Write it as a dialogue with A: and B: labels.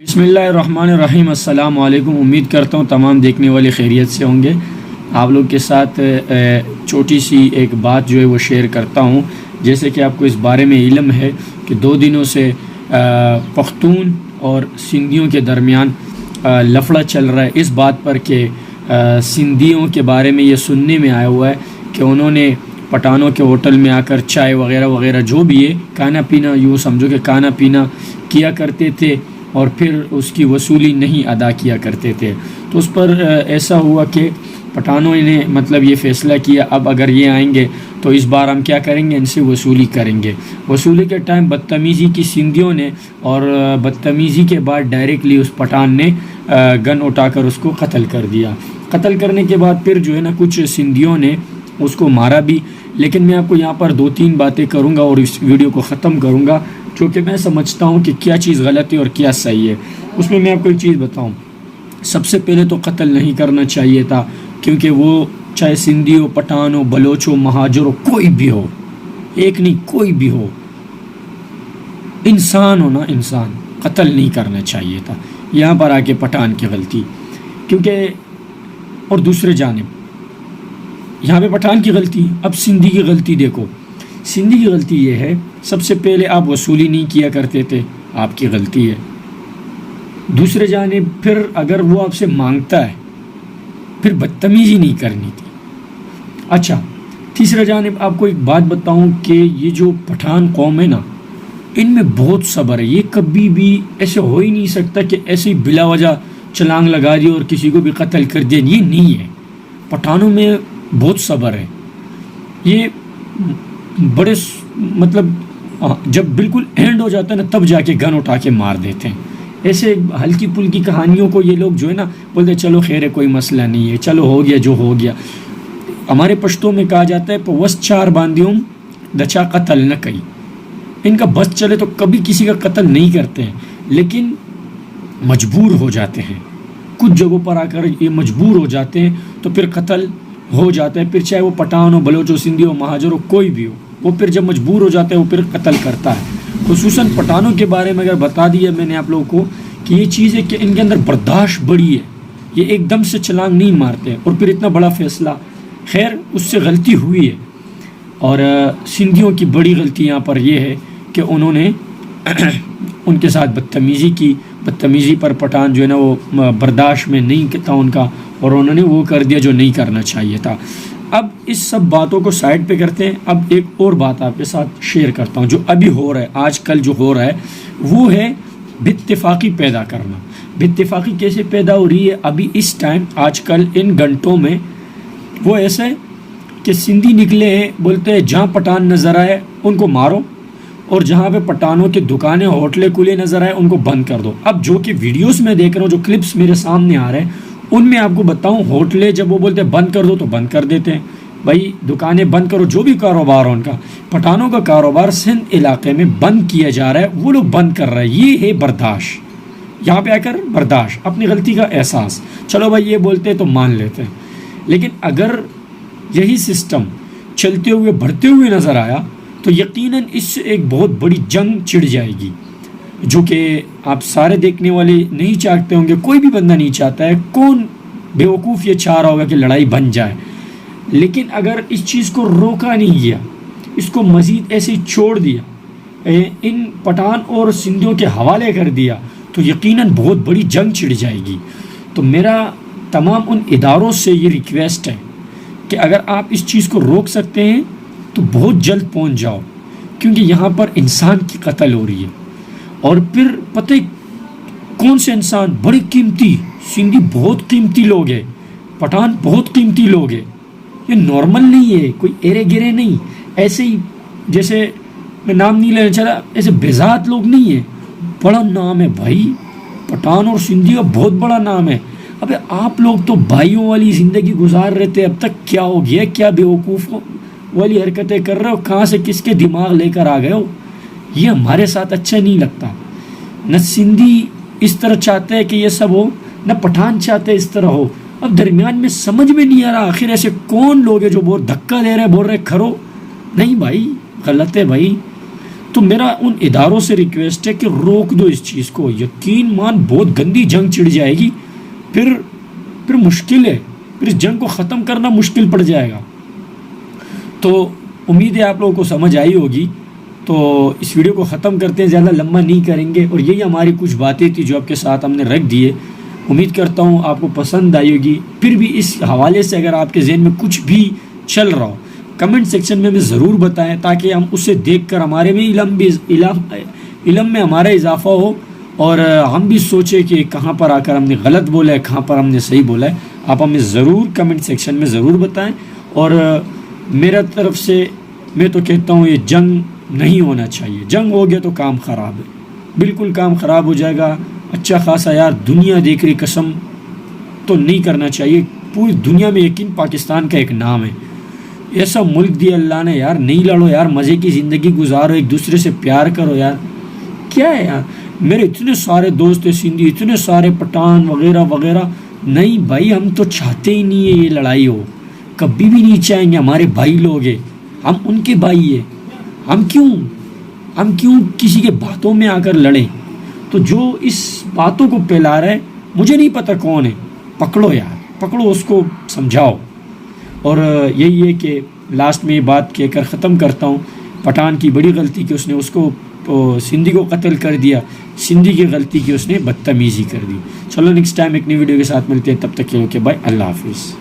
A: بسم اللہ الرحمن الرحیم۔ السلام علیکم۔ امید کرتا ہوں تمام دیکھنے والے خیریت سے ہوں گے۔ آپ لوگ کے ساتھ چھوٹی سی ایک بات جو ہے وہ شیئر کرتا ہوں۔ جیسے کہ آپ کو اس بارے میں علم ہے کہ 2 دنوں سے پختون اور سندھیوں کے درمیان لفڑا چل رہا ہے اس بات پر کہ سندھیوں کے بارے میں یہ سننے میں آیا ہوا ہے کہ انہوں نے پٹھانوں کے ہوٹل میں آ کر چائے وغیرہ وغیرہ جو بھی ہے کھانا پینا، یوں سمجھو کہ کھانا پینا کیا کرتے تھے اور پھر اس کی وصولی نہیں ادا کیا کرتے تھے۔ تو اس پر ایسا ہوا کہ پٹھانوں نے مطلب یہ فیصلہ کیا اب اگر یہ آئیں گے تو اس بار ہم کیا کریں گے، ان سے وصولی کریں گے۔ وصولی کے ٹائم بدتمیزی کی سندھیوں نے، اور بدتمیزی کے بعد ڈائریکٹلی اس پٹھان نے گن اٹھا کر اس کو قتل کر دیا۔ قتل کرنے کے بعد پھر جو ہے نا کچھ سندھیوں نے اس کو مارا بھی، لیکن میں آپ کو یہاں پر 2-3 باتیں کروں گا اور اس ویڈیو کو ختم کروں گا جو کہ میں سمجھتا ہوں کہ کیا چیز غلط ہے اور کیا صحیح ہے۔ اس میں آپ کو ایک چیز بتاؤں، سب سے پہلے تو قتل نہیں کرنا چاہیے تھا، کیونکہ وہ چاہے سندھی ہو، پٹھان ہو، بلوچ ہو، مہاجر ہو، کوئی بھی ہو، ایک نہیں کوئی بھی ہو، انسان ہو نا، انسان، قتل نہیں کرنا چاہیے تھا۔ یہاں پر آ کے پٹھان کی غلطی، کیونکہ اور دوسرے جانب یہاں پہ پٹھان کی غلطی، اب سندھی کی غلطی دیکھو۔ سندھی کی غلطی یہ ہے، سب سے پہلے آپ وصولی نہیں کیا کرتے تھے، آپ کی غلطی ہے۔ دوسرے جانب پھر اگر وہ آپ سے مانگتا ہے پھر بدتمیزی نہیں کرنی تھی۔ اچھا، تیسرا جانب آپ کو ایک بات بتاؤں کہ یہ جو پٹھان قوم ہے نا، ان میں بہت صبر ہے۔ یہ کبھی بھی ایسے ہو ہی نہیں سکتا کہ ایسی بلا وجہ چھلانگ لگا دی اور کسی کو بھی قتل کر دیا، یہ نہیں ہے۔ پٹھانوں میں بہت صبر ہے۔ یہ بڑے مطلب جب بالکل اینڈ ہو جاتا ہے نا تب جا کے گن اٹھا کے مار دیتے ہیں۔ ایسے ہلکی پھلکی کہانیوں کو یہ لوگ جو ہے نا بولتے ہیں چلو خیر ہے، کوئی مسئلہ نہیں ہے، چلو ہو گیا جو ہو گیا۔ ہمارے پشتوں میں کہا جاتا ہے وس 4 باندھیوں دچا قتل نہ کئی۔ ان کا بس چلے تو کبھی کسی کا قتل نہیں کرتے ہیں، لیکن مجبور ہو جاتے ہیں، کچھ جگہوں پر آ کر یہ مجبور ہو جاتے ہیں تو پھر قتل ہو جاتا ہے۔ پھر چاہے وہ پٹھان ہو، بلوچ ہو، سندھی ہو، مہاجر ہو، کوئی بھی ہو، وہ پھر جب مجبور ہو جاتا ہے وہ پھر قتل کرتا ہے۔ خصوصاً پٹھانوں کے بارے میں اگر بتا دیا میں نے آپ لوگوں کو کہ یہ چیز ہے کہ ان کے اندر برداشت بڑی ہے، یہ ایک دم سے چھلانگ نہیں مارتے، اور پھر اتنا بڑا فیصلہ، خیر اس سے غلطی ہوئی ہے۔ اور سندھیوں کی بڑی غلطی یہاں پر یہ ہے کہ انہوں نے ان کے ساتھ بدتمیزی کی۔ بدتمیزی پر پٹھان جو ہے نا وہ برداشت میں نہیں تھا ان کا، اور انہوں نے وہ کر دیا جو نہیں کرنا چاہیے تھا۔ اب اس سب باتوں کو سائڈ پہ کرتے ہیں۔ اب ایک اور بات آپ کے ساتھ شیئر کرتا ہوں جو ابھی ہو رہا ہے، آج کل جو ہو رہا ہے وہ ہے باتفاقی پیدا کرنا۔ باتفاقی کیسے پیدا ہو رہی ہے ابھی اس ٹائم، آج کل ان گھنٹوں میں؟ وہ ایسے کہ سندھی نکلے ہیں، بولتے ہیں جہاں پٹھان نظر آئے ان کو مارو، اور جہاں پہ پٹھانوں کی دکانیں ہوٹلیں کھلے نظر آئے ان کو بند کر دو۔ اب جو کہ ویڈیوز میں دیکھ رہا ہوں، جو کلپس میرے سامنے آ رہے ہیں، ان میں آپ کو بتاؤں ہوٹلیں جب وہ بولتے ہیں بند کر دو تو بند کر دیتے ہیں۔ بھائی دکانیں بند کرو، جو بھی کاروبار ہو ان کا۔ پٹھانوں کا کاروبار سندھ علاقے میں بند کیا جا رہا ہے، وہ لوگ بند کر رہے ہیں۔ یہ ہے برداشت، یہاں پہ آ کر برداشت، اپنی غلطی کا احساس۔ چلو بھائی یہ بولتے تو مان لیتے ہیں، لیکن اگر یہی سسٹم چلتے ہوئے بڑھتے ہوئے نظر آیا تو یقیناً اس سے ایک بہت بڑی جنگ چھڑ جائے گی، جو کہ آپ سارے دیکھنے والے نہیں چاہتے ہوں گے، کوئی بھی بندہ نہیں چاہتا ہے۔ کون بیوقوف یہ چاہ رہا ہوگا کہ لڑائی بن جائے؟ لیکن اگر اس چیز کو روکا نہیں گیا، اس کو مزید ایسے ہی چھوڑ دیا، ان پٹھان اور سندھیوں کے حوالے کر دیا، تو یقیناً بہت بڑی جنگ چھڑ جائے گی۔ تو میرا تمام ان اداروں سے یہ ریکویسٹ ہے کہ اگر آپ اس چیز کو روک سکتے ہیں تو بہت جلد پہنچ جاؤ، کیونکہ یہاں پر انسان کی قتل ہو رہی ہے۔ اور پھر پتہ کون سے انسان بڑے قیمتی، سندھی بہت قیمتی لوگ ہیں، پٹھان بہت قیمتی لوگ ہیں، یہ نارمل نہیں ہے، کوئی ایرے گرے نہیں، ایسے ہی جیسے میں نام نہیں لینا چاہتا، ایسے بےذات لوگ نہیں ہیں، بڑا نام ہے بھائی، پٹھان اور سندھی کا بہت بڑا نام ہے۔ ابے آپ لوگ تو بھائیوں والی زندگی گزار رہے تھے، اب تک کیا ہو گیا؟ کیا بیوقوف والی حرکتیں کر رہے ہو؟ کہاں سے کس کے دماغ لے کر آ گئے ہو؟ یہ ہمارے ساتھ اچھا نہیں لگتا۔ نہ سندھی اس طرح چاہتے ہیں کہ یہ سب ہو، نہ پٹھان چاہتے اس طرح ہو۔ اب درمیان میں سمجھ میں نہیں آ رہا آخر ایسے کون لوگ ہیں جو بہت دھکا دے رہے ہیں، بول رہے کھرو نہیں بھائی، غلط ہے بھائی۔ تو میرا ان اداروں سے ریکویسٹ ہے کہ روک دو اس چیز کو. یقین مان بہت گندی جنگ چھڑ جائے گی, پھر مشکل ہے, پھر اس جنگ کو ختم کرنا مشکل پڑ جائے گا. تو امید ہے آپ لوگوں کو سمجھ آئی ہوگی. تو اس ویڈیو کو ختم کرتے ہیں, زیادہ لمبا نہیں کریں گے, اور یہی ہماری کچھ باتیں تھی جو آپ کے ساتھ ہم نے رکھ دیے. امید کرتا ہوں آپ کو پسند آئی ہوگی. پھر بھی اس حوالے سے اگر آپ کے ذہن میں کچھ بھی چل رہا ہو کمنٹ سیکشن میں ہمیں ضرور بتائیں, تاکہ ہم اسے دیکھ کر ہمارے میں علم میں ہمارا اضافہ ہو, اور ہم بھی سوچیں کہ کہاں پر آ کر ہم نے غلط بولا ہے, کہاں پر ہم نے صحیح بولا ہے. آپ ہمیں ضرور کمنٹ سیکشن میں ضرور بتائیں. اور میرا طرف سے میں تو کہتا ہوں یہ جنگ نہیں ہونا چاہیے. جنگ ہو گیا تو کام خراب ہے, بالکل کام خراب ہو جائے گا. اچھا خاصا یار دنیا دیکھ رہی, قسم تو نہیں کرنا چاہیے. پوری دنیا میں یقین پاکستان کا ایک نام ہے. ایسا ملک دیا اللہ نے یار, نہیں لڑو یار, مزے کی زندگی گزارو, ایک دوسرے سے پیار کرو یار. کیا ہے یار, میرے اتنے سارے دوست ہیں سندھی, اتنے سارے پٹھان وغیرہ وغیرہ. نہیں بھائی, ہم تو چاہتے ہی نہیں ہے یہ لڑائی ہو, کبھی بھی نہیں چاہیں گے. ہمارے بھائی لوگ ہیں, ہم ان کے بھائی ہیں. ہم کیوں کسی کے باتوں میں آ کر لڑیں؟ تو جو اس باتوں کو پھیلا رہا ہے مجھے نہیں پتہ کون ہے, پکڑو یار, پکڑو اس کو, سمجھاؤ. اور یہی ہے کہ لاسٹ میں یہ بات کہہ کر ختم کرتا ہوں. پٹھان کی بڑی غلطی کہ اس نے اس کو سندھی کو قتل کر دیا, سندھی کی غلطی کہ اس نے بدتمیزی کر دی. چلو نیکسٹ ٹائم ایک نئی ویڈیو کے ساتھ ملتے ہیں, تب تک کے لیے اوکے بائے, اللہ حافظ.